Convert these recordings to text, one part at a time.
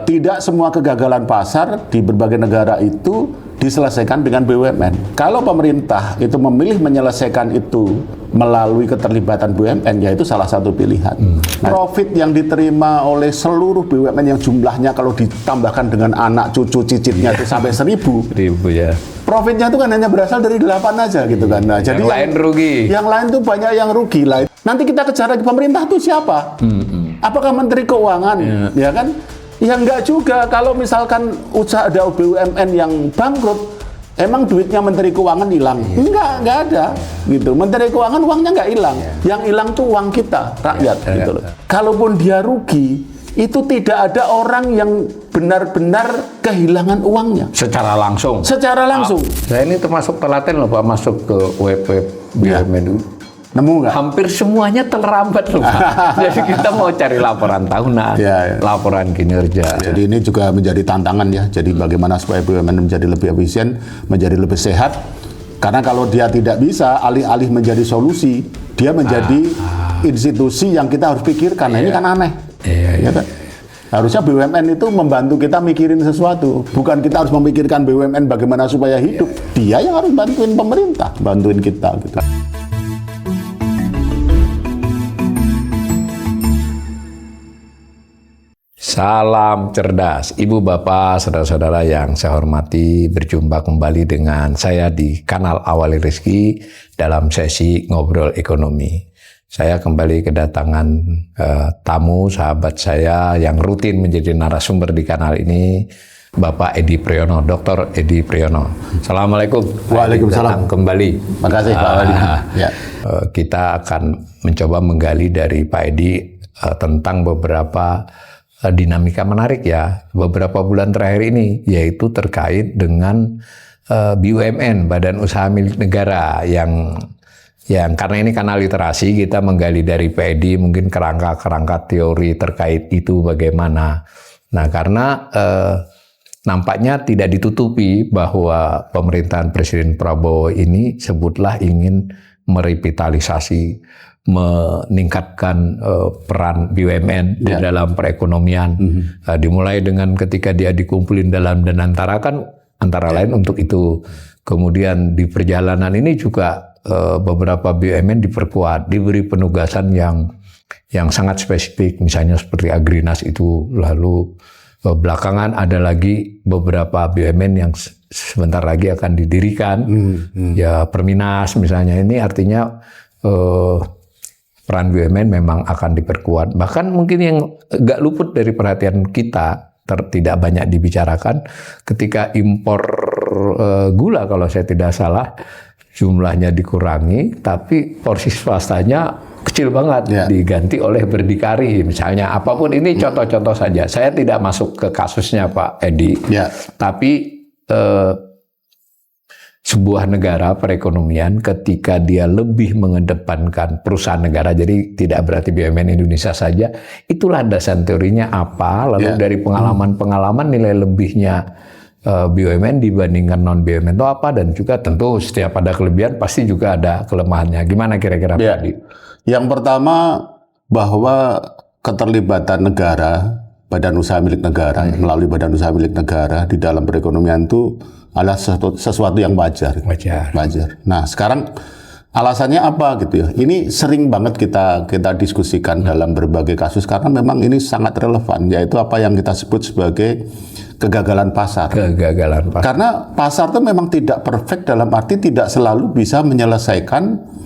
tidak semua kegagalan pasar di berbagai negara itu diselesaikan dengan BUMN. Kalau pemerintah itu memilih menyelesaikan itu melalui keterlibatan BUMN, yaitu salah satu pilihan. Profit yang diterima oleh seluruh BUMN yang jumlahnya kalau ditambahkan dengan anak cucu cicitnya itu sampai 1.000. Ya. Profitnya itu kan hanya berasal dari 8 aja gitu kan. Nah, jadi yang lain rugi. Yang lain tuh banyak yang rugi lah. Nanti kita kejar lagi pemerintah itu siapa? Apakah Menteri Keuangan? Ya kan? Ya enggak juga. Kalau misalkan ada BUMN yang bangkrut, emang duitnya Menteri Keuangan hilang? Enggak ada. Gitu. Menteri Keuangan uangnya enggak hilang. Yang hilang tuh uang kita, rakyat. Gitu loh. Kalaupun dia rugi, itu tidak ada orang yang benar-benar kehilangan uangnya. Secara langsung. Secara langsung. Saya ini termasuk telaten loh Pak, masuk ke web BUMN dulu. Nemu nggak? Hampir semuanya terlambat loh Pak. Jadi kita mau cari laporan tahunan, laporan kinerja. Jadi ini juga menjadi tantangan ya. Jadi bagaimana supaya BUMN menjadi lebih efisien, menjadi lebih sehat. Karena kalau dia tidak bisa, alih-alih menjadi solusi, dia menjadi institusi yang kita harus pikirkan. Nah, ini kan aneh. Ya kan? Harusnya BUMN itu membantu kita mikirin sesuatu. Bukan kita harus memikirkan BUMN bagaimana supaya hidup. Dia yang harus bantuin pemerintah, bantuin kita. Gitu. Salam cerdas, Ibu Bapak, saudara-saudara yang saya hormati, berjumpa kembali dengan saya di kanal Awali Rezeki dalam sesi Ngobrol Ekonomi. Saya kembali kedatangan tamu sahabat saya yang rutin menjadi narasumber di kanal ini, Bapak Edi Priyono, Dr. Edi Priyono. Assalamualaikum. Waalaikumsalam. Kembali. Makasih Pak Wali. Ya. Kita akan mencoba menggali dari Pak Edi tentang beberapa dinamika menarik ya beberapa bulan terakhir ini, yaitu terkait dengan BUMN, Badan Usaha Milik Negara, yang karena ini kanal literasi, kita menggali dari PD mungkin kerangka-kerangka teori terkait itu bagaimana. Nah, karena nampaknya tidak ditutupi bahwa pemerintahan Presiden Prabowo ini sebutlah ingin merevitalisasi, meningkatkan peran BUMN di dalam perekonomian. Dimulai dengan ketika dia dikumpulin dalam Danantara kan antara lain untuk itu. Kemudian di perjalanan ini juga beberapa BUMN diperkuat, diberi penugasan yang sangat spesifik, misalnya seperti Agrinas itu. Lalu belakangan ada lagi beberapa BUMN yang sebentar lagi akan didirikan, ya Perminas misalnya. Ini artinya peran BUMN memang akan diperkuat. Bahkan mungkin yang gak luput dari perhatian kita, tidak banyak dibicarakan, ketika impor gula kalau saya tidak salah, jumlahnya dikurangi, tapi porsi swastanya kecil banget, diganti oleh berdikari misalnya. Apapun ini contoh-contoh saja. Saya tidak masuk ke kasusnya Pak Edi, tapi sebuah negara perekonomian ketika dia lebih mengedepankan perusahaan negara, jadi tidak berarti BUMN Indonesia saja, itu landasan teorinya apa, lalu dari pengalaman-pengalaman nilai lebihnya BUMN dibandingkan non-BUMN itu apa, dan juga tentu setiap ada kelebihan pasti juga ada kelemahannya. Gimana kira-kira Pak Adi? Yang pertama, bahwa keterlibatan negara, badan usaha milik negara, melalui badan usaha milik negara di dalam perekonomian itu adalah sesuatu yang wajar. Nah, sekarang alasannya apa gitu ya? Ini sering banget kita diskusikan dalam berbagai kasus karena memang ini sangat relevan, yaitu apa yang kita sebut sebagai kegagalan pasar. Karena pasar itu memang tidak perfect, dalam arti tidak selalu bisa menyelesaikan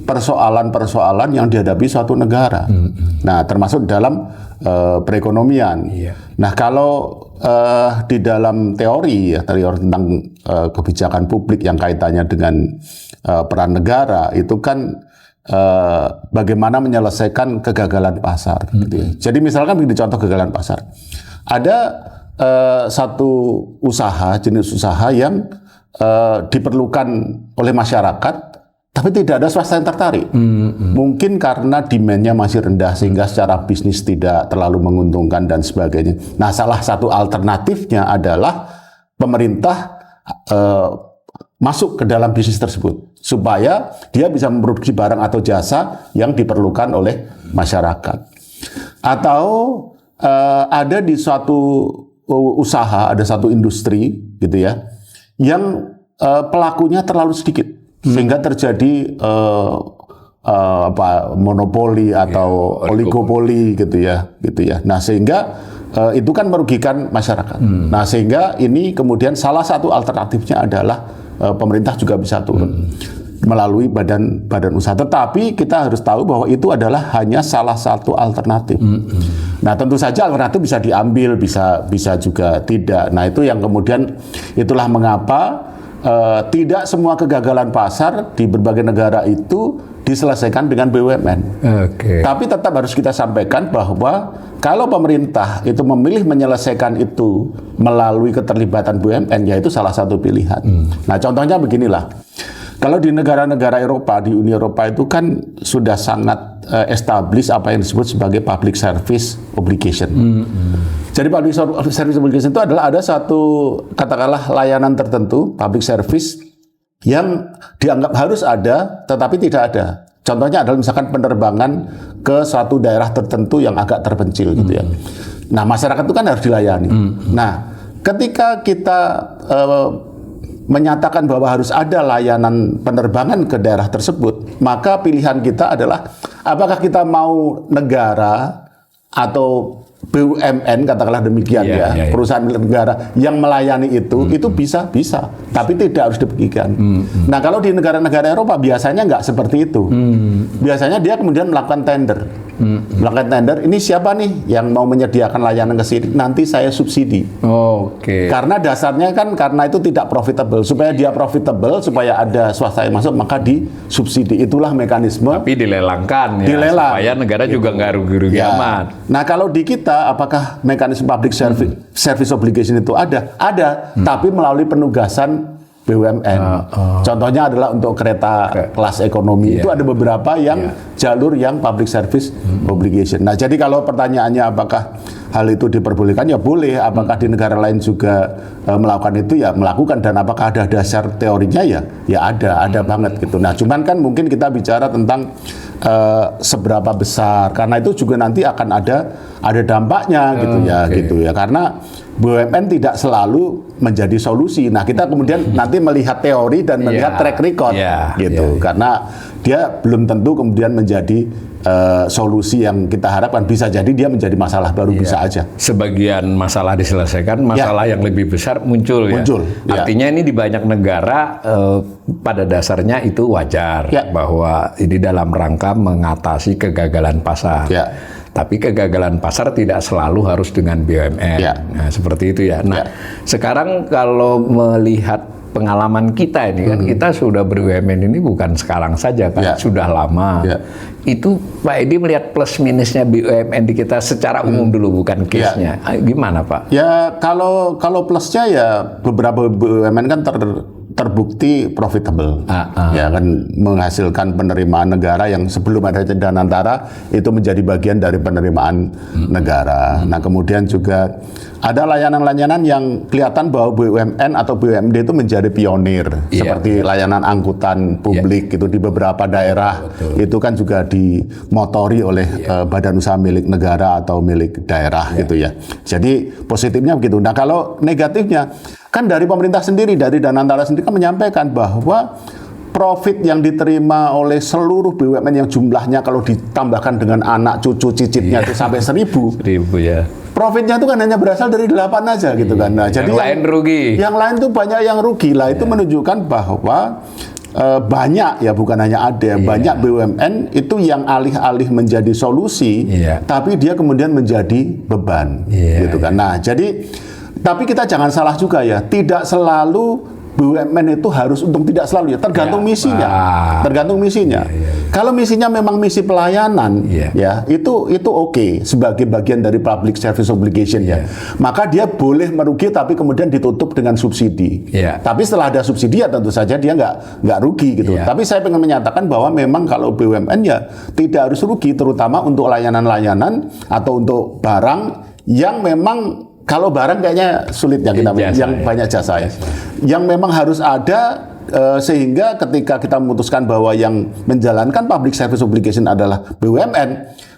persoalan-persoalan yang dihadapi suatu negara. Nah, termasuk dalam perekonomian. Nah, kalau di dalam teori tentang kebijakan publik yang kaitannya dengan peran negara, itu kan bagaimana menyelesaikan kegagalan pasar. Gitu ya. Jadi misalkan begini contoh kegagalan pasar. Ada satu usaha, jenis usaha yang diperlukan oleh masyarakat, tapi tidak ada swasta yang tertarik. Mungkin karena demand-nya masih rendah sehingga secara bisnis tidak terlalu menguntungkan dan sebagainya. Nah, salah satu alternatifnya adalah pemerintah masuk ke dalam bisnis tersebut supaya dia bisa memproduksi barang atau jasa yang diperlukan oleh masyarakat. Atau ada di suatu usaha, ada satu industri gitu ya, yang pelakunya terlalu sedikit sehingga terjadi monopoli atau oligopoli gitu ya. Nah, sehingga itu kan merugikan masyarakat. Nah, sehingga ini kemudian salah satu alternatifnya adalah pemerintah juga bisa turun melalui badan usaha. Tetapi kita harus tahu bahwa itu adalah hanya salah satu alternatif. Nah, tentu saja alternatif bisa diambil, bisa juga tidak. Nah, itu yang kemudian itulah mengapa tidak semua kegagalan pasar di berbagai negara itu diselesaikan dengan BUMN. Tapi tetap harus kita sampaikan bahwa kalau pemerintah itu memilih menyelesaikan itu melalui keterlibatan BUMN, yaitu salah satu pilihan. Nah, contohnya beginilah. Kalau di negara-negara Eropa, di Uni Eropa itu kan sudah sangat established apa yang disebut sebagai public service obligation. Jadi public service obligation itu adalah ada satu katakanlah layanan tertentu, public service yang dianggap harus ada tetapi tidak ada. Contohnya adalah misalkan penerbangan ke suatu daerah tertentu yang agak terpencil gitu ya. Nah, masyarakat itu kan harus dilayani. Nah, ketika kita menyatakan bahwa harus ada layanan penerbangan ke daerah tersebut, maka pilihan kita adalah apakah kita mau negara atau BUMN, katakanlah demikian perusahaan milik negara yang melayani itu bisa, tapi tidak harus dibagikan. Nah, kalau di negara-negara Eropa biasanya nggak seperti itu. Biasanya dia kemudian melakukan tender. Melakukan tender, ini siapa nih yang mau menyediakan layanan ke sini? Nanti saya subsidi. Karena dasarnya kan karena itu tidak profitable. Supaya dia profitable, supaya ada swasta yang masuk, maka disubsidi. Itulah mekanisme. Tapi dilelangkan ya, supaya negara juga nggak rugi-rugi amat. Nah, kalau di kita, apakah mekanisme public service obligation itu ada? Ada, tapi melalui penugasan BUMN. Contohnya adalah untuk kereta kelas ekonomi. Itu ada beberapa yang jalur yang public service obligation. Nah, jadi kalau pertanyaannya apakah hal itu diperbolehkan? Ya boleh. Apakah di negara lain juga melakukan itu? Ya melakukan. Dan apakah ada dasar teorinya? Ya ada banget gitu. Nah, cuman kan mungkin kita bicara tentang seberapa besar, karena itu juga nanti akan ada dampaknya gitu ya karena BUMN tidak selalu menjadi solusi. Nah, kita kemudian nanti melihat teori dan melihat track record karena dia belum tentu kemudian menjadi solusi yang kita harapkan. Bisa jadi dia menjadi masalah baru, bisa aja. Sebagian masalah diselesaikan, masalah yang lebih besar muncul. Artinya ini di banyak negara pada dasarnya itu wajar bahwa ini dalam rangka mengatasi kegagalan pasar. Tapi kegagalan pasar tidak selalu harus dengan BUMN. Nah, seperti itu ya. Nah, sekarang kalau melihat pengalaman kita ini kan, kita sudah BUMN ini bukan sekarang saja kan, sudah lama. Itu Pak Edi melihat plus minusnya BUMN di kita secara umum dulu, bukan case-nya. Gimana Pak? Ya, kalau plusnya ya beberapa BUMN kan terbukti profitable, ya kan, menghasilkan penerimaan negara yang sebelum ada Danantara itu menjadi bagian dari penerimaan negara. Nah, kemudian juga ada layanan-layanan yang kelihatan bahwa BUMN atau BUMD itu menjadi pionir, seperti layanan angkutan publik itu di beberapa daerah. Itu kan juga dimotori oleh badan usaha milik negara atau milik daerah gitu ya. Jadi positifnya begitu. Nah, kalau negatifnya kan dari pemerintah sendiri, dari Danantara sendiri kan menyampaikan bahwa profit yang diterima oleh seluruh BUMN yang jumlahnya kalau ditambahkan dengan anak cucu cicitnya itu sampai 1.000 ya. Profitnya itu kan hanya berasal dari 8 aja gitu kan. Nah, jadi yang lain rugi. Yang lain tuh banyak yang rugi lah. Itu menunjukkan bahwa banyak ya, bukan hanya ada, banyak BUMN itu yang alih-alih menjadi solusi, tapi dia kemudian menjadi beban gitu kan. Nah, jadi tapi kita jangan salah juga ya, tidak selalu BUMN itu harus untung, tidak selalu ya, tergantung misinya. Tergantung misinya. Kalau misinya memang misi pelayanan ya, itu oke sebagai bagian dari public service obligation ya. Maka dia boleh merugi tapi kemudian ditutup dengan subsidi. Tapi setelah ada subsidi ya tentu saja dia nggak rugi gitu. Tapi saya ingin menyatakan bahwa memang kalau BUMN ya tidak harus rugi, terutama untuk layanan-layanan atau untuk barang yang memang, kalau barang kayaknya sulit ya kita, yang banyak jasa ya. Yang memang harus ada sehingga ketika kita memutuskan bahwa yang menjalankan public service obligation adalah BUMN,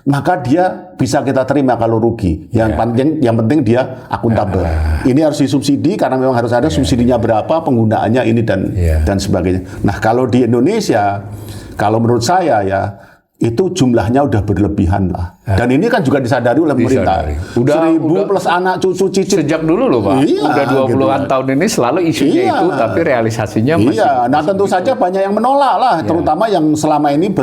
maka dia bisa kita terima kalau rugi. Yang penting dia akuntabel. Ini harus disubsidi karena memang harus ada subsidinya berapa, penggunaannya ini dan sebagainya. Nah, kalau di Indonesia, kalau menurut saya ya, itu jumlahnya udah berlebihan lah. Dan ini kan juga disadari oleh pemerintah. Udah 1.000 plus anak cucu cicit. Sejak dulu loh Pak. Iya, udah 20-an tahun ini selalu isunya itu, tapi realisasinya masih. Iya, nah tentu saja banyak yang menolak lah, terutama yang selama ini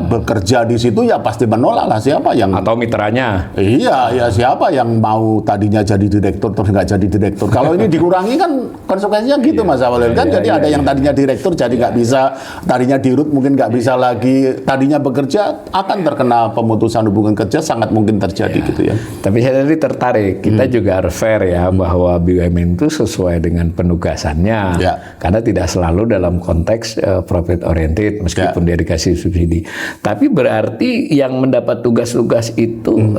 bekerja di situ ya pasti menolak lah, siapa yang atau mitranya. Iya, ya siapa yang mau tadinya jadi direktur terus nggak jadi direktur. Kalau ini dikurangi kan konsekuensinya gitu Mas Awalil kan. Jadi ada yang tadinya direktur jadi nggak bisa, tadinya dirut mungkin nggak bisa lagi, tadinya bekerja akan terkena pemutusan hubungan kerja, sangat mungkin terjadi gitu ya. Tapi saya tadi tertarik, kita juga harus fair ya bahwa BUMN itu sesuai dengan penugasannya, karena tidak selalu dalam konteks profit oriented meskipun dia dikasih subsidi. Tapi berarti yang mendapat tugas-tugas itu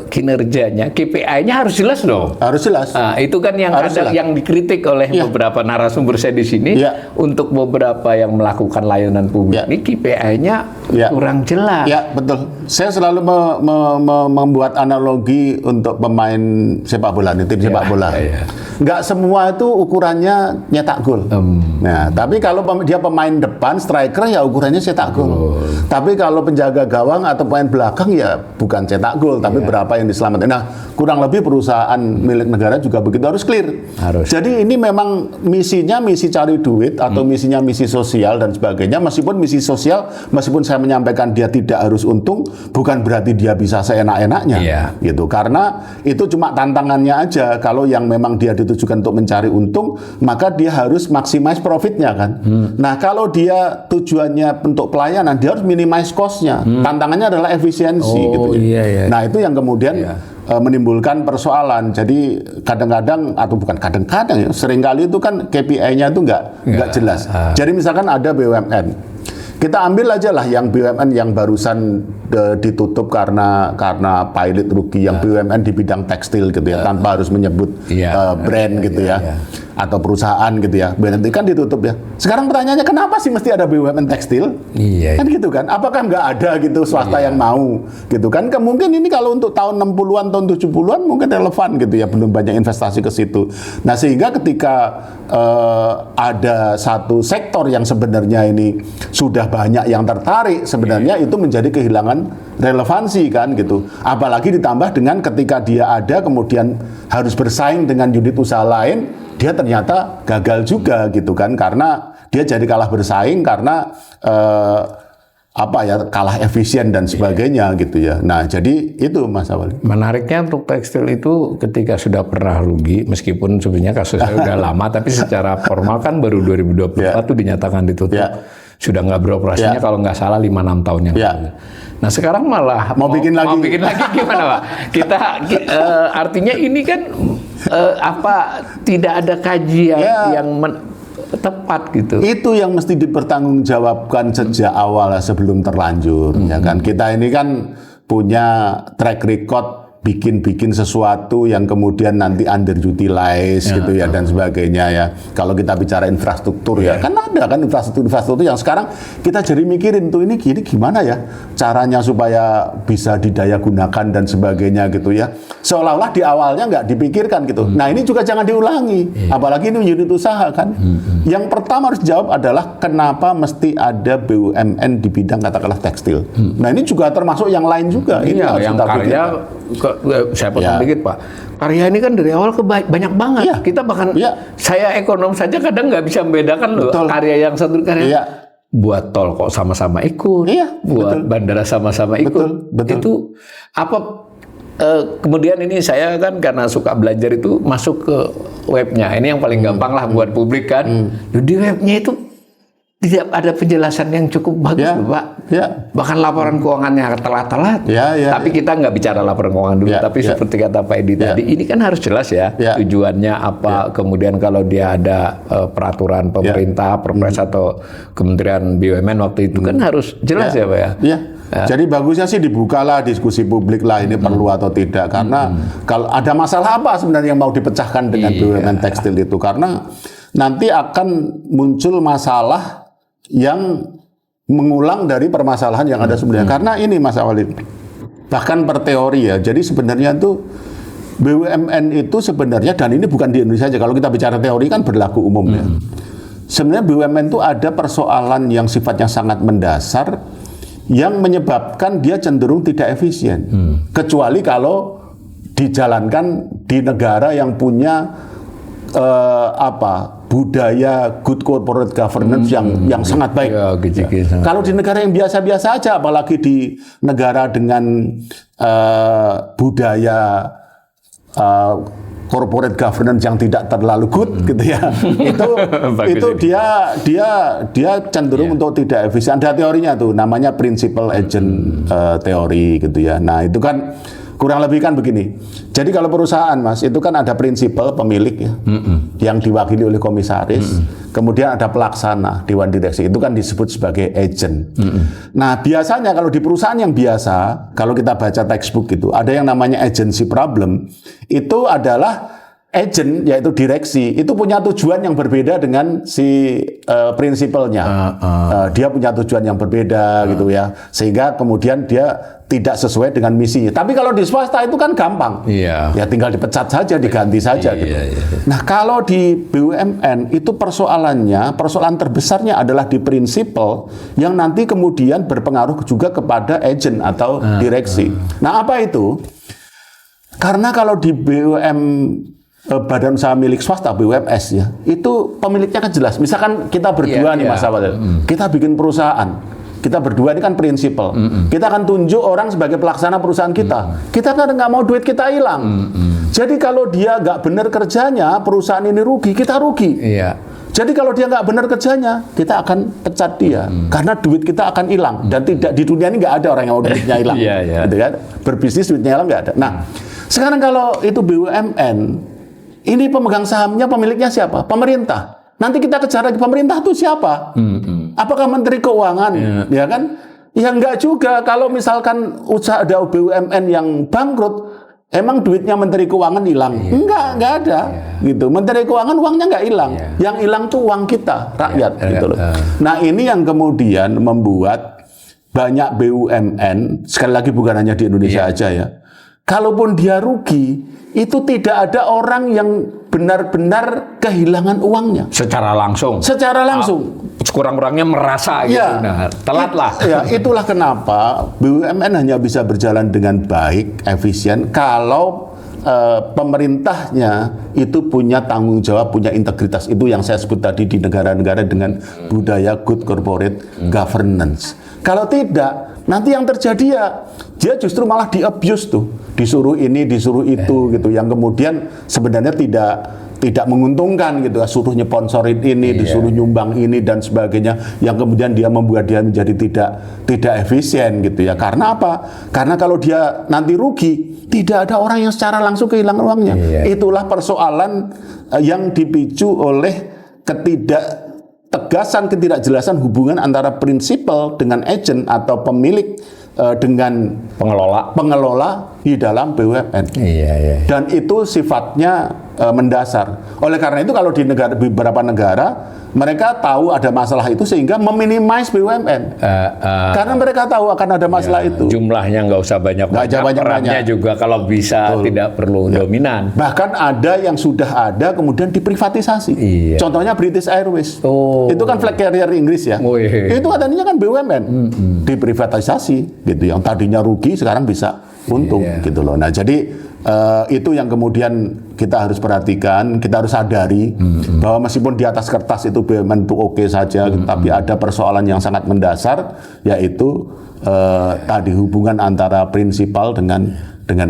kinerjanya, KPI-nya harus jelas dong. Harus jelas. Nah, itu kan yang yang dikritik oleh beberapa narasumber saya di sini untuk beberapa yang melakukan layanan publik ini KPI-nya kurang jelas. Ya betul. Saya selalu membuat analogi untuk pemain sepak bola, tim sepak bola. Nggak semua itu ukurannya nyetak gol. Nah, tapi kalau dia pemain depan, striker ya ukurannya cetak gol. Tapi kalau penjaga gawang atau pemain belakang ya bukan cetak gol, tapi berapa yang diselamatkan. Nah, kurang lebih perusahaan milik negara juga begitu, harus clear. Jadi ini memang misinya misi cari duit atau misinya misi sosial dan sebagainya. Meskipun misi sosial, meskipun saya menyampaikan dia tidak harus untung, bukan berarti dia bisa seenak-enaknya, gitu. Karena itu cuma tantangannya aja. Kalau yang memang dia ditujukan untuk mencari untung, maka dia harus maximize profitnya kan. Nah, kalau dia tujuannya untuk pelayanan, dia harus minimize cost-nya. Tantangannya adalah efisiensi, gitu. Nah, itu yang kemudian menimbulkan persoalan. Jadi kadang-kadang atau bukan kadang-kadang ya, seringkali itu kan KPI-nya itu nggak jelas. Jadi misalkan ada BUMN. Kita ambil aja lah yang BUMN yang barusan ditutup karena pilot rugi, yang BUMN di bidang tekstil gitu ya, tanpa harus menyebut brand gitu ya, atau perusahaan gitu ya. BUMN kan ditutup ya. Sekarang pertanyaannya, kenapa sih mesti ada BUMN tekstil? Kan gitu kan? Apakah nggak ada gitu swasta yang mau gitu kan? Mungkin ini kalau untuk tahun 60-an, tahun 70-an mungkin relevan gitu ya, belum banyak investasi ke situ. Nah, sehingga ketika ada satu sektor yang sebenarnya ini sudah banyak yang tertarik, sebenarnya itu menjadi kehilangan relevansi kan gitu. Apalagi ditambah dengan ketika dia ada kemudian harus bersaing dengan unit usaha lain, dia ternyata gagal juga gitu kan, karena dia jadi kalah bersaing karena kalah efisien dan sebagainya gitu ya. Nah, jadi itu Mas Awali. Menariknya untuk tekstil itu ketika sudah pernah rugi, meskipun sebenarnya kasusnya udah lama, tapi secara formal kan baru 2024 itu dinyatakan ditutup. Sudah nggak beroperasinya kalau nggak salah 5-6 tahun yang lalu. Nah, sekarang malah mau bikin lagi gimana Pak? Kita artinya ini kan tidak ada kajian yang tepat gitu. Itu yang mesti dipertanggungjawabkan sejak awal sebelum terlanjur, ya kan. Kita ini kan punya track record bikin sesuatu yang kemudian nanti underutilize gitu ya dan sebagainya ya. Kalau kita bicara infrastruktur ya kan ada kan infrastruktur yang sekarang kita jadi mikirin tuh ini gimana ya caranya supaya bisa didaya gunakan dan sebagainya gitu ya. Seolah-olah di awalnya nggak dipikirkan gitu. Nah, ini juga jangan diulangi. Apalagi ini unit usaha kan. Yang pertama harus dijawab adalah kenapa mesti ada BUMN di bidang katakanlah tekstil. Nah, ini juga termasuk yang lain juga. Ini harus yang kita karya saya potong dikit Pak. Karya ini kan dari awal banyak banget. Kita bahkan saya ekonom saja kadang nggak bisa membedakan loh karya yang satu karya. Buat tol kok sama-sama ikut. Buat bandara sama-sama ikut. Itu apa? Kemudian ini saya kan karena suka belajar itu masuk ke webnya. Ini yang paling gampang lah buat publik kan. Di webnya itu tidak ada penjelasan yang cukup bagus loh, Pak. Bahkan laporan keuangannya telat-telat. Tapi kita nggak bicara laporan keuangan dulu. Tapi seperti kata Pak Edi tadi, ini kan harus jelas ya. Tujuannya apa. Kemudian kalau dia ada peraturan pemerintah, Perpres atau Kementerian BUMN waktu itu kan harus jelas ya Pak ya. Jadi bagusnya sih dibukalah diskusi publik lah ini perlu atau tidak. Karena kalau ada masalah apa sebenarnya yang mau dipecahkan dengan BUMN tekstil itu. Karena nanti akan muncul masalah yang mengulang dari permasalahan yang ada sebelumnya. Karena ini Mas Walid, bahkan per teori ya, jadi sebenarnya tuh BUMN itu sebenarnya, dan ini bukan di Indonesia aja, kalau kita bicara teori kan berlaku umum ya. Sebenarnya BUMN itu ada persoalan yang sifatnya sangat mendasar yang menyebabkan dia cenderung tidak efisien. Kecuali kalau dijalankan di negara yang punya budaya good corporate governance yang sangat baik. Ya, Kalau di negara yang biasa-biasa aja, apalagi di negara dengan budaya corporate governance yang tidak terlalu good gitu ya, itu dia cenderung untuk tidak efisien. Ada teorinya tuh, namanya principal agent teori gitu ya. Nah itu kan kurang lebih kan begini. Jadi kalau perusahaan Mas, itu kan ada prinsipal pemilik ya, yang diwakili oleh komisaris, kemudian ada pelaksana, dewan direksi, itu kan disebut sebagai agent. Nah biasanya kalau di perusahaan yang biasa, kalau kita baca textbook itu, ada yang namanya agency problem, itu adalah agent, yaitu direksi, itu punya tujuan yang berbeda dengan si prinsipalnya. Dia punya tujuan yang berbeda gitu ya, sehingga kemudian dia tidak sesuai dengan misinya. Tapi kalau di swasta itu kan gampang, ya tinggal dipecat saja, diganti saja gitu. Nah kalau di BUMN itu persoalan terbesarnya adalah di prinsipal yang nanti kemudian berpengaruh juga kepada agent atau direksi. Nah apa itu? Karena kalau di Badan Usaha Milik Swasta BUMS ya, itu pemiliknya kan jelas. Misalkan kita berdua nih Mas Awal, kita bikin perusahaan, kita berdua ini kan prinsipal. Kita akan tunjuk orang sebagai pelaksana perusahaan kita. Kita kan nggak mau duit kita hilang. Jadi kalau dia nggak benar kerjanya, perusahaan ini rugi, kita rugi. Jadi kalau dia nggak benar kerjanya, kita akan pecat dia, karena duit kita akan hilang. Dan tidak di dunia ini nggak ada orang yang mau duitnya hilang. Gitu kan? Berbisnis duitnya hilang nggak ada. Nah, sekarang kalau itu BUMN, ini pemegang sahamnya, pemiliknya siapa? Pemerintah. Nanti kita kejar lagi, pemerintah itu siapa? Apakah Menteri Keuangan? Ya kan? Ya enggak juga. Kalau misalkan ada BUMN yang bangkrut, emang duitnya Menteri Keuangan hilang? Enggak ada. Gitu. Menteri Keuangan uangnya enggak hilang. Yang hilang tuh uang kita, rakyat. Gitu loh. Nah ini yang kemudian membuat banyak BUMN, sekali lagi bukan hanya di Indonesia aja ya, kalaupun dia rugi, itu tidak ada orang yang benar-benar kehilangan uangnya. Secara langsung. Sekurang-kurangnya merasa gitu. Nah, telatlah. Itulah kenapa BUMN hanya bisa berjalan dengan baik, efisien, kalau pemerintahnya itu punya tanggung jawab, punya integritas. Itu yang saya sebut tadi di negara-negara dengan budaya good corporate governance. Kalau tidak, nanti yang terjadi ya, dia justru malah di-abuse tuh. Disuruh ini, disuruh itu gitu. Yang kemudian sebenarnya tidak menguntungkan gitu. Suruh nyponsorin ini, disuruh nyumbang ini dan sebagainya. Yang kemudian dia membuat dia menjadi tidak efisien gitu ya. Karena apa? Karena kalau dia nanti rugi, tidak ada orang yang secara langsung kehilangan uangnya. Itulah persoalan yang dipicu oleh ketidakjelasan hubungan antara prinsipal dengan agent atau pemilik dengan pengelola di dalam BUMN. Dan itu sifatnya mendasar. Oleh karena itu kalau di beberapa negara mereka tahu ada masalah itu sehingga meminimais BUMN. Karena mereka tahu akan ada masalah itu. Jumlahnya nggak usah banyak-banyak. Perannya juga kalau bisa tidak perlu dominan. Bahkan ada yang sudah ada kemudian diprivatisasi. Contohnya British Airways. Itu kan flag carrier Inggris ya. Itu katanya kan BUMN. Diprivatisasi gitu. Yang tadinya rugi sekarang bisa untung gitu loh. Nah jadi itu yang kemudian kita harus perhatikan, kita harus sadari bahwa meskipun di atas kertas itu BUMN itu oke saja, tapi ada persoalan yang sangat mendasar, yaitu tadi hubungan antara prinsipal dengan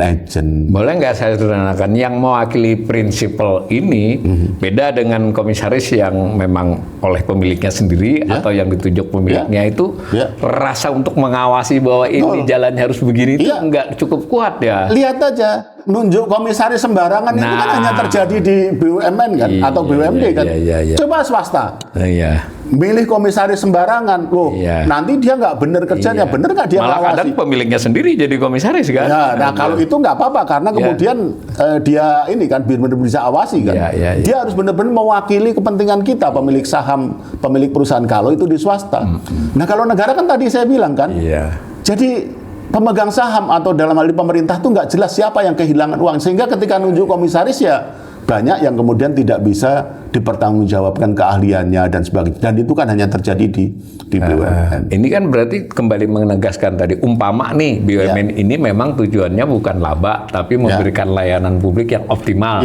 agent. Boleh nggak saya sederhanakan, yang mewakili prinsipal ini beda dengan komisaris yang memang oleh pemiliknya sendiri atau yang ditunjuk pemiliknya itu rasa untuk mengawasi bahwa ini jalannya harus begini itu nggak cukup kuat ya. Lihat aja, nunjuk komisaris sembarangan itu kan hanya terjadi di BUMN kan atau BUMD kan. Coba swasta. milih komisaris sembarangan, loh nanti dia nggak bener kerjanya, bener nggak dia malah ngawasi? kadang pemiliknya sendiri jadi komisaris kan? Ya, nah kalau itu nggak apa-apa karena kemudian dia ini kan benar-benar bisa awasi kan. Dia harus benar-benar mewakili kepentingan kita, pemilik saham, pemilik perusahaan kalau itu di swasta. Nah kalau negara kan tadi saya bilang kan, jadi pemegang saham atau dalam hal ini pemerintah tuh nggak jelas siapa yang kehilangan uang, sehingga ketika nunjuk komisaris ya banyak yang kemudian tidak bisa dipertanggungjawabkan keahliannya dan sebagainya. Dan itu kan hanya terjadi di BUMN. Ini kan berarti kembali menegaskan tadi, umpama nih BUMN ini memang tujuannya bukan laba, tapi memberikan layanan publik yang optimal.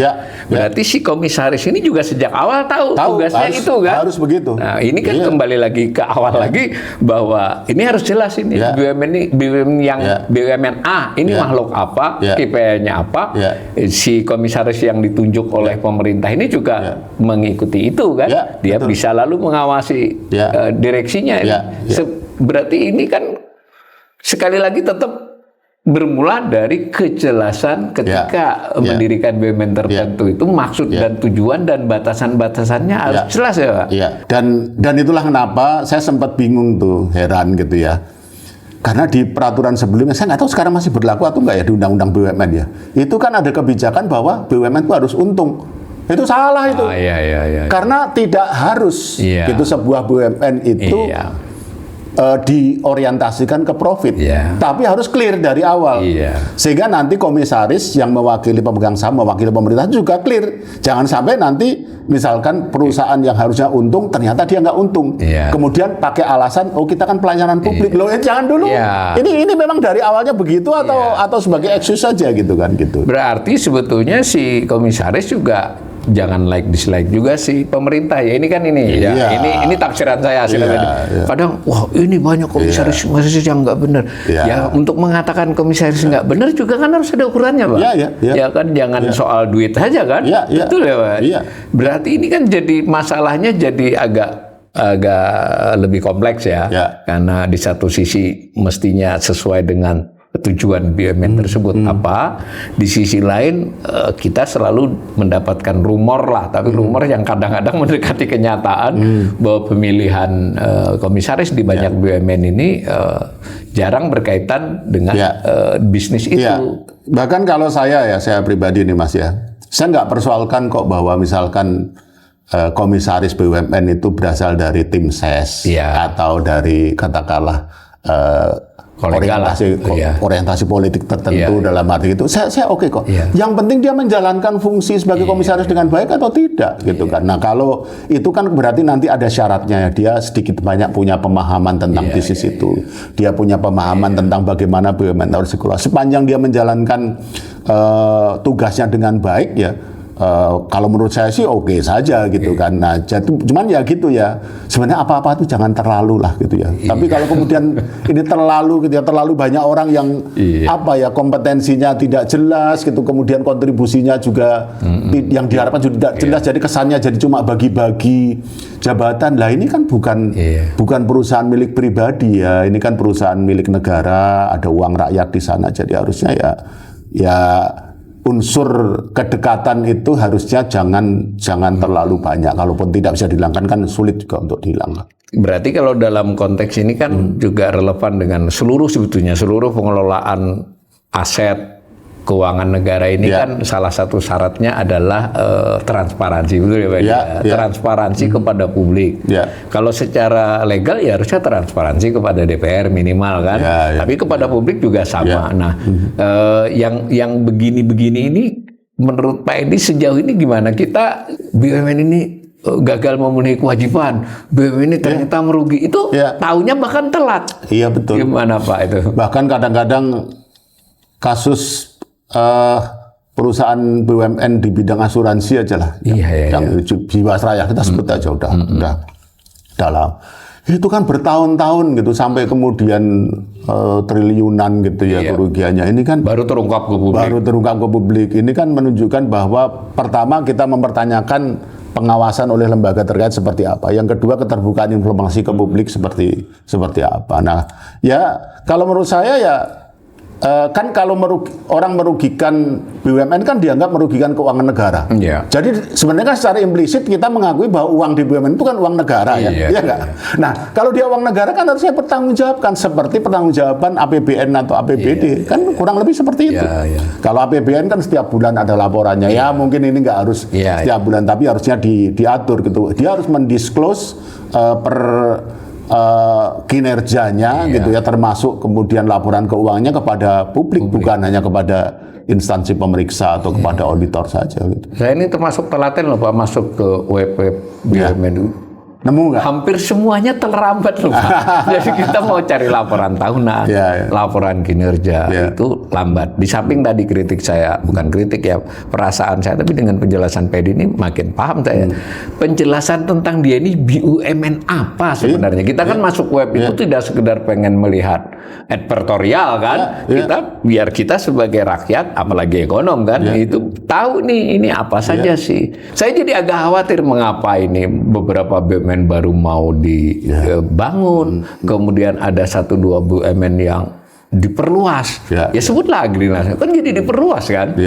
Berarti si komisaris ini juga sejak awal tahu tugasnya harus, itu kan? Harus begitu. Nah ini kan kembali lagi ke awal lagi, bahwa ini harus jelas ini BUMN ini, BUMN yang BUMN A ini makhluk apa, KPI-nya apa, si komisaris yang ditunjuk oleh pemerintah ini juga mengikuti itu kan, dia betul. Bisa lalu mengawasi direksinya. Berarti ini kan sekali lagi tetap bermula dari kejelasan ketika mendirikan BUMN tertentu itu maksud dan tujuan dan batasan-batasannya harus jelas ya Pak. Dan itulah kenapa saya sempat bingung tuh, heran gitu ya. Karena di peraturan sebelumnya, saya nggak tahu sekarang masih berlaku atau enggak ya di Undang-Undang BUMN ya. Itu kan ada kebijakan bahwa BUMN itu harus untung. Itu salah itu. Karena tidak harus gitu sebuah BUMN itu diorientasikan ke profit. Tapi harus clear dari awal. Sehingga nanti komisaris yang mewakili pemegang saham, mewakili pemerintah juga clear. Jangan sampai nanti misalkan perusahaan yang harusnya untung ternyata dia nggak untung. Kemudian pakai alasan kita kan pelayanan publik. Loh, jangan dulu. Ini memang dari awalnya begitu atau sebagai excuse saja gitu kan gitu. Berarti sebetulnya si komisaris juga jangan dislike juga sih pemerintah ya. Ini kan ini tafsiran saya kadang wah ini banyak komisaris yang nggak benar ya. Untuk mengatakan komisaris nggak benar juga kan harus ada ukurannya Pak. Ya kan jangan soal duit aja kan. Betul ya Pak. Berarti ini kan jadi masalahnya jadi agak lebih kompleks ya. Karena di satu sisi mestinya sesuai dengan tujuan BUMN tersebut apa, di sisi lain kita selalu mendapatkan rumor lah, tapi rumor yang kadang-kadang mendekati kenyataan bahwa pemilihan komisaris di banyak BUMN ini jarang berkaitan dengan bisnis itu. Bahkan kalau saya pribadi nih Mas ya, saya nggak persoalkan kok bahwa misalkan komisaris BUMN itu berasal dari tim ses atau dari katakanlah orientasi politik tertentu dalam arti itu saya oke kok. Yang penting dia menjalankan fungsi sebagai komisaris dengan baik atau tidak gitu kan. Nah kalau itu kan berarti nanti ada syaratnya, dia sedikit banyak punya pemahaman tentang bisnis itu. Dia punya pemahaman tentang bagaimana BUMN harus dikelola. Sepanjang dia menjalankan tugasnya dengan baik ya. Kalau menurut saya sih oke saja gitu kan. Nah, cuman ya gitu ya. Sebenarnya apa-apa itu jangan terlalu lah gitu ya. Tapi kalau kemudian ini terlalu gitu ya, terlalu banyak orang yang kompetensinya tidak jelas gitu, kemudian kontribusinya juga yang diharapkan juga tidak jelas, jadi kesannya jadi cuma bagi-bagi jabatan. Lah ini kan bukan perusahaan milik pribadi ya. Ini kan perusahaan milik negara, ada uang rakyat di sana. Jadi harusnya ya unsur kedekatan itu harusnya jangan terlalu banyak. Kalaupun tidak bisa dihilangkan kan sulit juga untuk dihilangkan. Berarti kalau dalam konteks ini kan juga relevan dengan seluruh pengelolaan aset keuangan negara ini kan salah satu syaratnya adalah transparansi, betul ya Pak? Transparansi kepada publik. Kalau secara legal ya harusnya transparansi kepada DPR minimal kan, tapi kepada publik juga sama. Nah, yang begini-begini ini menurut Pak Edi sejauh ini gimana? Kita BUMN ini gagal memenuhi kewajiban, BUMN ini ternyata merugi, itu taunya bahkan telat. Iya betul. Gimana Pak itu? Bahkan kadang-kadang kasus perusahaan BUMN di bidang asuransi aja lah, yang Jiwasraya kita sebut aja udah dalam. Itu kan bertahun-tahun gitu sampai kemudian triliunan gitu ya kerugiannya. Ini kan baru terungkap ke publik. Ini kan menunjukkan bahwa pertama kita mempertanyakan pengawasan oleh lembaga terkait seperti apa. Yang kedua keterbukaan informasi ke publik seperti apa. Nah, ya kalau menurut saya ya kan kalau orang merugikan BUMN kan dianggap merugikan keuangan negara. Iya. Jadi sebenarnya kan secara implisit kita mengakui bahwa uang di BUMN itu kan uang negara ya, Iya, iya nggak? Nah, kalau dia uang negara kan harusnya pertanggungjawabkan seperti pertanggungjawaban APBN atau APBD, kan kurang lebih seperti itu. Iya, iya. Kalau APBN kan setiap bulan ada laporannya, ya mungkin ini nggak harus Iya, setiap bulan, tapi harusnya diatur gitu. Dia harus mendisclose kinerjanya gitu ya, termasuk kemudian laporan keuangannya kepada publik, bukan hanya kepada instansi pemeriksa atau kepada auditor saja gitu. Saya ini termasuk telaten loh Pak, masuk ke web BUMN. Nemu nggak? Hampir semuanya terlambat loh Pak. Jadi kita mau cari laporan tahunan, laporan kinerja itu lambat. Di samping tadi kritik saya, bukan kritik ya, perasaan saya, tapi dengan penjelasan Pedi ini makin paham saya. Penjelasan tentang dia ini BUMN apa sebenarnya. Kita kan masuk web itu tidak sekedar pengen melihat advertorial kan. Kita biar kita sebagai rakyat, apalagi ekonom kan, itu tahu nih ini apa saja sih. Saya jadi agak khawatir mengapa ini beberapa BUMN baru mau dibangun, kemudian ada 1-2 BUMN yang diperluas, ya sebutlah Agrinas, kan jadi diperluas kan,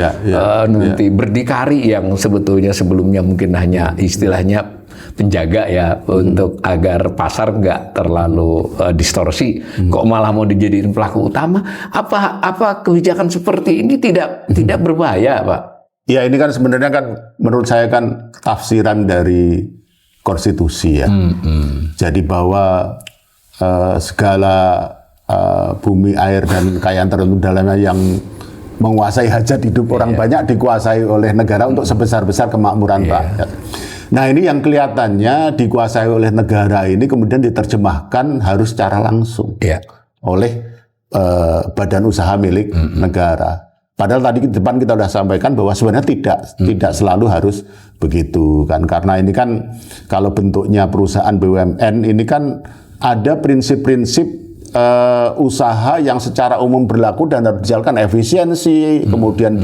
nanti berdikari yang sebetulnya sebelumnya mungkin hanya istilahnya penjaga ya untuk agar pasar nggak terlalu distorsi, kok malah mau dijadiin pelaku utama? Apa kebijakan seperti ini tidak berbahaya, Pak? Ya ini kan sebenarnya kan menurut saya kan tafsiran dari konstitusi ya. Jadi bahwa segala bumi, air dan kekayaan tertentu dalamnya yang menguasai hajat hidup orang banyak dikuasai oleh negara untuk sebesar-besar kemakmuran rakyat. Nah ini yang kelihatannya dikuasai oleh negara ini kemudian diterjemahkan harus secara langsung oleh badan usaha milik negara. Padahal tadi di depan kita sudah sampaikan bahwa sebenarnya tidak selalu harus begitu kan, karena ini kan kalau bentuknya perusahaan BUMN ini kan ada prinsip-prinsip usaha yang secara umum berlaku dan harus dijalankan efisiensi, kemudian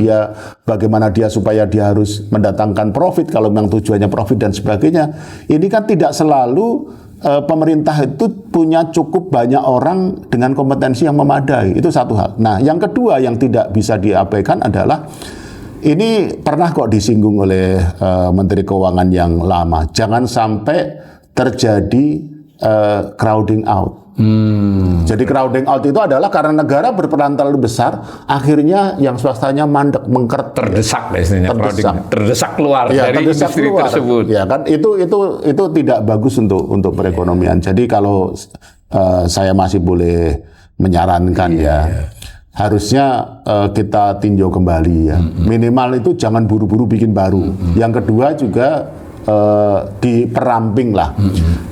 bagaimana dia supaya dia harus mendatangkan profit kalau memang tujuannya profit dan sebagainya. Ini kan tidak selalu pemerintah itu punya cukup banyak orang dengan kompetensi yang memadai. Itu satu hal. Nah, yang kedua yang tidak bisa diabaikan adalah ini pernah kok disinggung oleh Menteri Keuangan yang lama. Jangan sampai terjadi crowding out. Jadi crowding out itu adalah karena negara berperan terlalu besar, akhirnya yang swastanya mandek, mengkeret, terdesak istilahnya, terdesak keluar dari industri tersebut. Ya kan itu tidak bagus untuk perekonomian. Jadi kalau saya masih boleh menyarankan harusnya kita tinjau kembali ya. Minimal itu jangan buru-buru bikin baru. Yang kedua juga diperamping lah.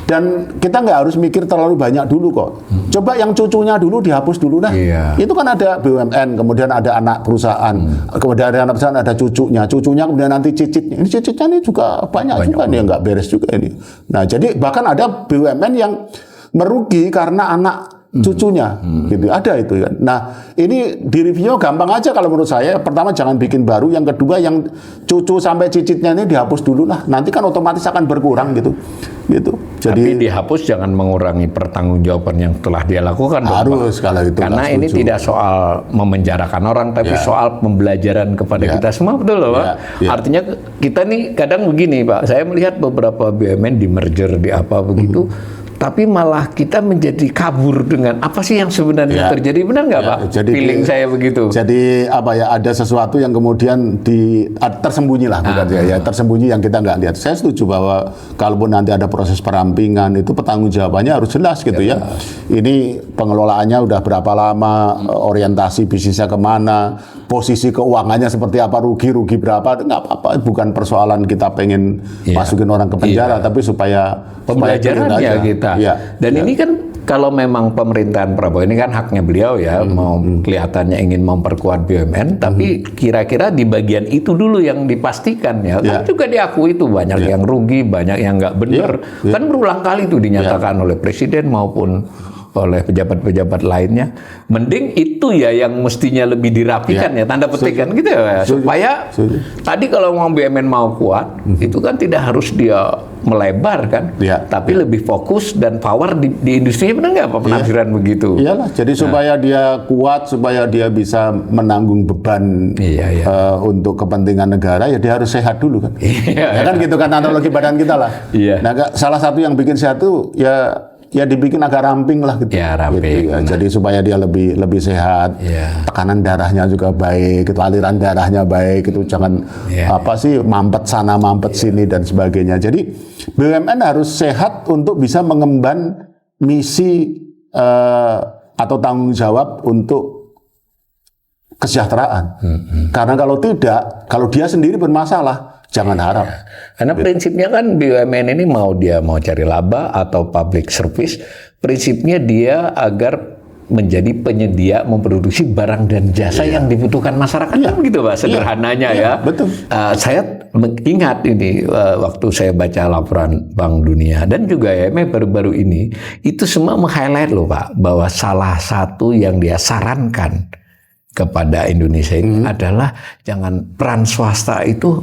Dan kita nggak harus mikir terlalu banyak dulu kok. Coba yang cucunya dulu dihapus dulu lah. Itu kan ada BUMN, kemudian ada anak perusahaan, kemudian ada anak perusahaan, ada cucunya kemudian nanti cicitnya. Ini cicitnya ini juga banyak juga nih, nggak beres juga ini. Nah, jadi bahkan ada BUMN yang merugi karena anak cucunya, gitu. Ada itu kan. Nah, ini di review gampang aja kalau menurut saya. Pertama jangan bikin baru, yang kedua yang cucu sampai cicitnya ini dihapus dulu lah. Nanti kan otomatis akan berkurang gitu. Jadi tapi dihapus jangan mengurangi pertanggungjawaban yang telah dia lakukan. Harus kalau itu. Karena ini tidak soal memenjarakan orang, tapi soal pembelajaran kepada kita semua, betul loh Pak. Artinya kita nih kadang begini Pak. Saya melihat beberapa BUMN di merger di apa begitu. Tapi malah kita menjadi kabur dengan apa sih yang sebenarnya terjadi, benar nggak Pak? Jadi, feeling saya begitu. Jadi ada sesuatu yang kemudian tersembunyi lah, bukan tersembunyi yang kita nggak lihat. Saya setuju bahwa kalaupun nanti ada proses perampingan itu pertanggungjawabannya harus jelas gitu ya. Ini pengelolaannya udah berapa lama, orientasi bisnisnya kemana, posisi keuangannya seperti apa, rugi berapa, nggak apa-apa. Bukan persoalan kita pengen masukin orang ke penjara, tapi supaya pembelajarannya kita. Dan ini kan kalau memang pemerintahan Prabowo ini kan haknya beliau ya, mau kelihatannya ingin memperkuat BUMN, tapi kira-kira di bagian itu dulu yang dipastikan ya. Kan juga diakui itu banyak yang rugi, banyak yang nggak benar. Kan berulang kali itu dinyatakan oleh Presiden maupun oleh pejabat-pejabat lainnya. Mending itu ya yang mestinya lebih dirapikan ya, tanda petik kan gitu ya. Supaya tadi kalau mau BUMN mau kuat, itu kan tidak harus dia melebar kan, tapi lebih fokus dan power di industrinya, benar nggak Pak penafsiran begitu? Iyalah, jadi supaya dia kuat, supaya dia bisa menanggung beban untuk kepentingan negara, ya dia harus sehat dulu kan. Ya kan gitu kan analogi badan kita lah. Nah, salah satu yang bikin sehat tuh ya dibikin agak ramping lah gitu. Ya, ramping. Gitu, ya. Jadi supaya dia lebih sehat. Tekanan darahnya juga baik, gitu, aliran darahnya baik, itu jangan mampet sana mampet sini dan sebagainya. Jadi BUMN harus sehat untuk bisa mengemban misi atau tanggung jawab untuk kesejahteraan. Karena kalau tidak, kalau dia sendiri bermasalah, jangan harap. Karena prinsipnya kan BUMN ini mau cari laba atau public service, prinsipnya dia agar menjadi penyedia memproduksi barang dan jasa yang dibutuhkan masyarakat, kan begitu Pak, sederhananya ya. Betul. Saya ingat ini waktu saya baca laporan Bank Dunia dan juga IMF baru-baru ini, itu semua meng-highlight loh Pak, bahwa salah satu yang dia sarankan kepada Indonesia ini adalah jangan peran swasta itu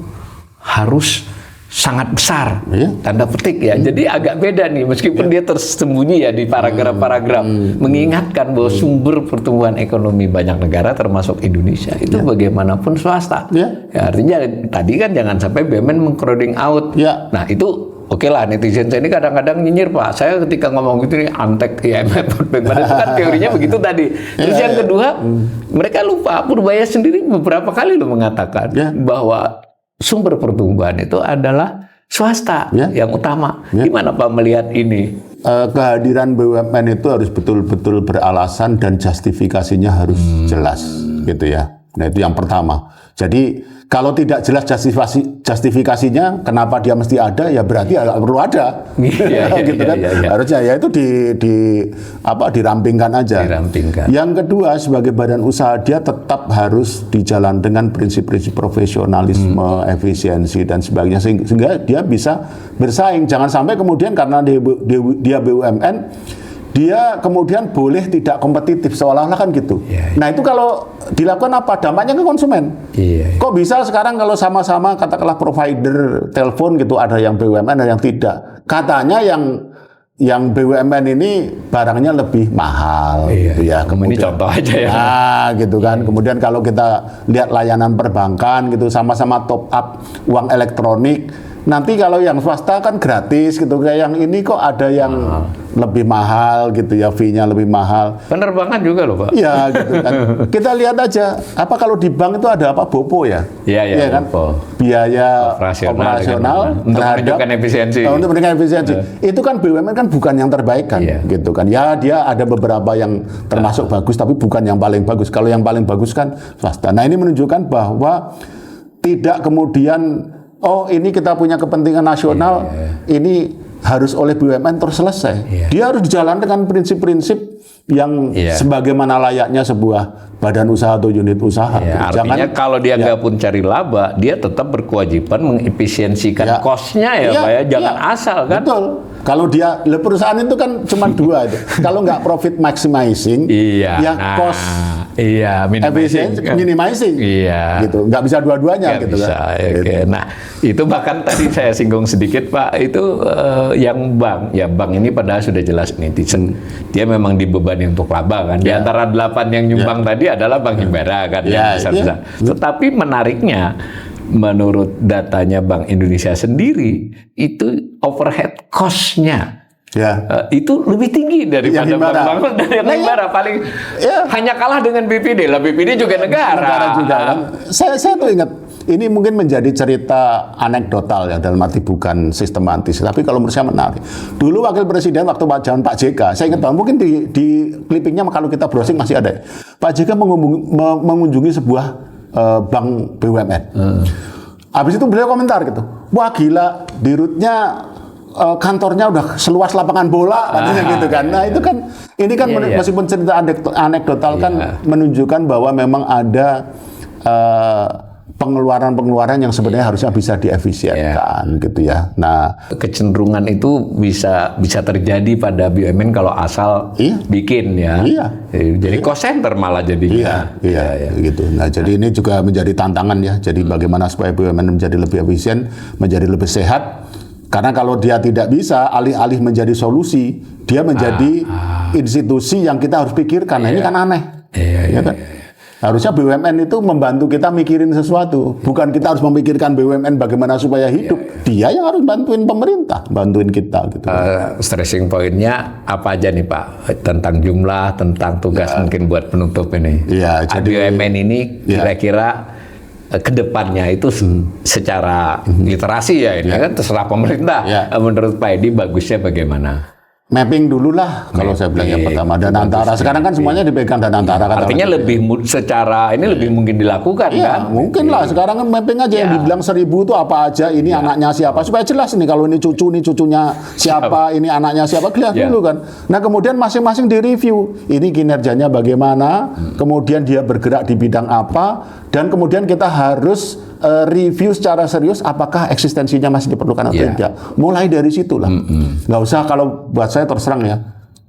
harus sangat besar, tanda petik ya. Jadi agak beda nih, meskipun dia tersembunyi ya di paragraf-paragraf, mengingatkan bahwa sumber pertumbuhan ekonomi banyak negara termasuk Indonesia itu bagaimanapun swasta. Ya, artinya tadi kan jangan sampai BUMN meng-crowding out. Nah itu oke lah, netizen saya ini kadang-kadang nyinyir Pak. Saya ketika ngomong gitu nih antek IMF, itu kan teorinya begitu tadi. Terus yang kedua, mereka lupa Purbaya sendiri beberapa kali loh mengatakan bahwa sumber pertumbuhan itu adalah swasta yang utama. Gimana Pak melihat ini? Kehadiran BUMN itu harus betul-betul beralasan dan justifikasinya harus jelas, gitu ya. Nah itu yang pertama. Jadi kalau tidak jelas justifikasinya, kenapa dia mesti ada? Ya berarti perlu ada, gitu kan? Harusnya ya itu dirampingkan aja. Yang kedua, sebagai badan usaha dia tetap harus dijalan dengan prinsip-prinsip profesionalisme, efisiensi dan sebagainya, sehingga dia bisa bersaing. Jangan sampai kemudian karena dia BUMN, dia kemudian boleh tidak kompetitif, seolah-olah kan gitu. Nah itu kalau dilakukan apa? Dampaknya ke konsumen. Kok bisa sekarang kalau sama-sama katakanlah provider telepon gitu, ada yang BUMN ada yang tidak. Katanya yang BUMN ini barangnya lebih mahal gitu ya. Kemudian ini contoh aja ya. Nah, gitu kan. Kemudian kalau kita lihat layanan perbankan gitu, sama-sama top up uang elektronik. Nanti kalau yang swasta kan gratis gitu, kayak yang ini kok ada yang lebih mahal gitu ya, fee-nya lebih mahal. Penerbangan juga loh Pak. Iya gitu kan. Kita lihat aja, apa kalau di bank itu ada apa BOPO ya? Iya kan? BOPO. Biaya operasional untuk menunjukkan efisiensi. Untuk menunjukkan efisiensi. Itu kan BUMN kan bukan yang terbaik kan, gitu kan. Ya dia ada beberapa yang termasuk bagus, tapi bukan yang paling bagus. Kalau yang paling bagus kan swasta. Nah ini menunjukkan bahwa tidak kemudian ini kita punya kepentingan nasional, ini harus oleh BUMN terus selesai. Dia harus dijalankan dengan prinsip-prinsip yang sebagaimana layaknya sebuah badan usaha atau unit usaha. Artinya kalau dia nggak pun cari laba, dia tetap berkewajiban mengefisiensikan cost-nya Pak ya. Jangan asal kan. Betul. Kalau perusahaan itu kan cuma dua itu. Kalau nggak profit maximizing, cost minimizing. Gitu. Nggak bisa dua-duanya gitu bisa, kan. Nah, itu bahkan tadi saya singgung sedikit Pak, itu yang bank ini padahal sudah jelas netizen. Dia memang dibebani untuk laba kan. Di antara 8 yang nyumbang tadi adalah Bank Himbara kan yang besar-besar. Tetapi menariknya, menurut datanya Bank Indonesia sendiri, itu overhead cost-nya itu lebih tinggi daripada bank-bank dari Himbara. Paling hanya kalah dengan BPD lah. BPD juga negara juga kan. Saya tuh ingat, ini mungkin menjadi cerita anekdotal ya, dalam arti bukan sistematis, tapi kalau menurut saya menarik. Dulu wakil presiden waktu zaman Pak JK, saya ingat banget, mungkin di clippingnya kalau kita browsing masih ada. Pak JK mengunjungi sebuah bank BUMN. Habis itu beliau komentar gitu, wah gila, di rootnya kantornya udah seluas lapangan bola, katanya gitu kan. Nah itu kan, ini kan meskipun cerita anekdotal kan menunjukkan bahwa memang ada pengeluaran-pengeluaran yang sebenarnya harusnya bisa diefisienkan gitu ya. Nah, kecenderungan itu bisa terjadi pada BUMN kalau asal bikin ya. Jadi cost center malah jadinya. Iya, gitu. Nah, jadi ini juga menjadi tantangan ya. Jadi bagaimana supaya BUMN menjadi lebih efisien, menjadi lebih sehat. Karena kalau dia tidak bisa alih-alih menjadi solusi, dia menjadi institusi yang kita harus pikirkan. Nah, ini kan aneh. Ya kan? Harusnya BUMN itu membantu kita mikirin sesuatu. Bukan kita harus memikirkan BUMN bagaimana supaya hidup. Dia yang harus bantuin pemerintah, bantuin kita. Gitu. Stressing pointnya apa aja nih Pak? Tentang jumlah, tentang tugas mungkin buat penutup ini. Jadi BUMN ini kira-kira kedepannya itu secara literasi ya ini kan terserah pemerintah. Menurut Pak Edi bagusnya bagaimana? Mapping dulu lah kalau saya bilang yang pertama. Danantara sekarang kan semuanya dipegang Danantara. Artinya lebih secara ini lebih mungkin dilakukan kan? Mungkin lah sekarang kan mapping aja yang dibilang 1000 itu apa aja, ini anaknya siapa supaya jelas nih kalau ini cucunya siapa, ini anaknya siapa, lihat dulu kan. Nah kemudian masing-masing direview, ini kinerjanya bagaimana, kemudian dia bergerak di bidang apa, dan kemudian kita harus review secara serius apakah eksistensinya masih diperlukan atau tidak. Mulai dari situ lah. Nggak usah, kalau buat saya terus terang ya,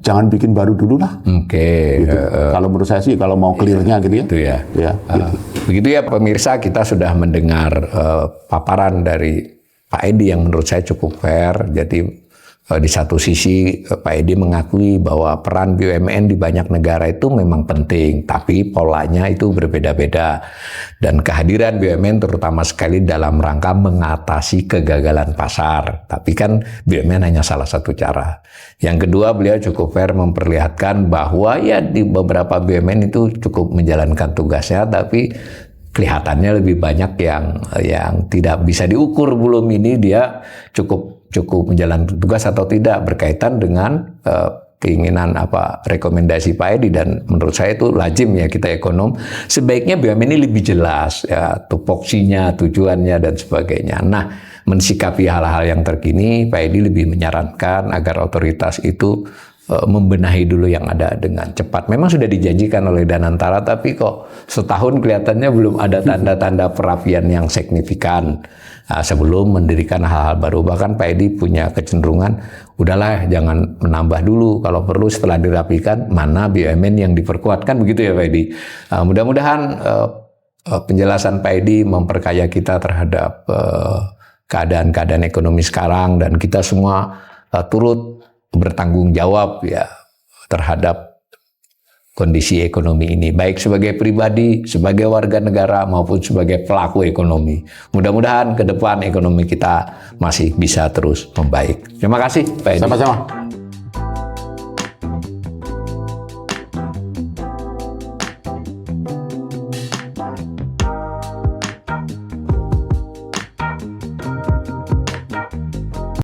jangan bikin baru dulu lah. Gitu. Kalau menurut saya sih kalau mau clear-nya gitu ya. Gitu. Begitu ya pemirsa, kita sudah mendengar paparan dari Pak Edi yang menurut saya cukup fair. Jadi di satu sisi Pak Edi mengakui bahwa peran BUMN di banyak negara itu memang penting, tapi polanya itu berbeda-beda. Dan kehadiran BUMN terutama sekali dalam rangka mengatasi kegagalan pasar. Tapi kan BUMN hanya salah satu cara. Yang kedua, beliau cukup fair memperlihatkan bahwa ya di beberapa BUMN itu cukup menjalankan tugasnya, tapi kelihatannya lebih banyak yang tidak bisa diukur belum ini dia cukup menjalankan tugas atau tidak berkaitan dengan keinginan rekomendasi Pak Edi. Dan menurut saya itu lazim ya, kita ekonom sebaiknya BUMN ini lebih jelas ya tupoksinya, tujuannya dan sebagainya. Nah, mensikapi hal-hal yang terkini Pak Edi lebih menyarankan agar otoritas itu membenahi dulu yang ada dengan cepat. Memang sudah dijanjikan oleh Danantara, tapi kok setahun kelihatannya belum ada tanda-tanda perapian yang signifikan sebelum mendirikan hal-hal baru. Bahkan Pak Edi punya kecenderungan, udahlah jangan menambah dulu, kalau perlu setelah dirapikan mana BUMN yang diperkuatkan, begitu ya Pak Edi. Mudah-mudahan penjelasan Pak Edi memperkaya kita terhadap keadaan-keadaan ekonomi sekarang, dan kita semua turut bertanggung jawab ya terhadap kondisi ekonomi ini, baik sebagai pribadi, sebagai warga negara maupun sebagai pelaku ekonomi. Mudah-mudahan ke depan ekonomi kita masih bisa terus membaik. Terima kasih Pak Edi. Sama-sama.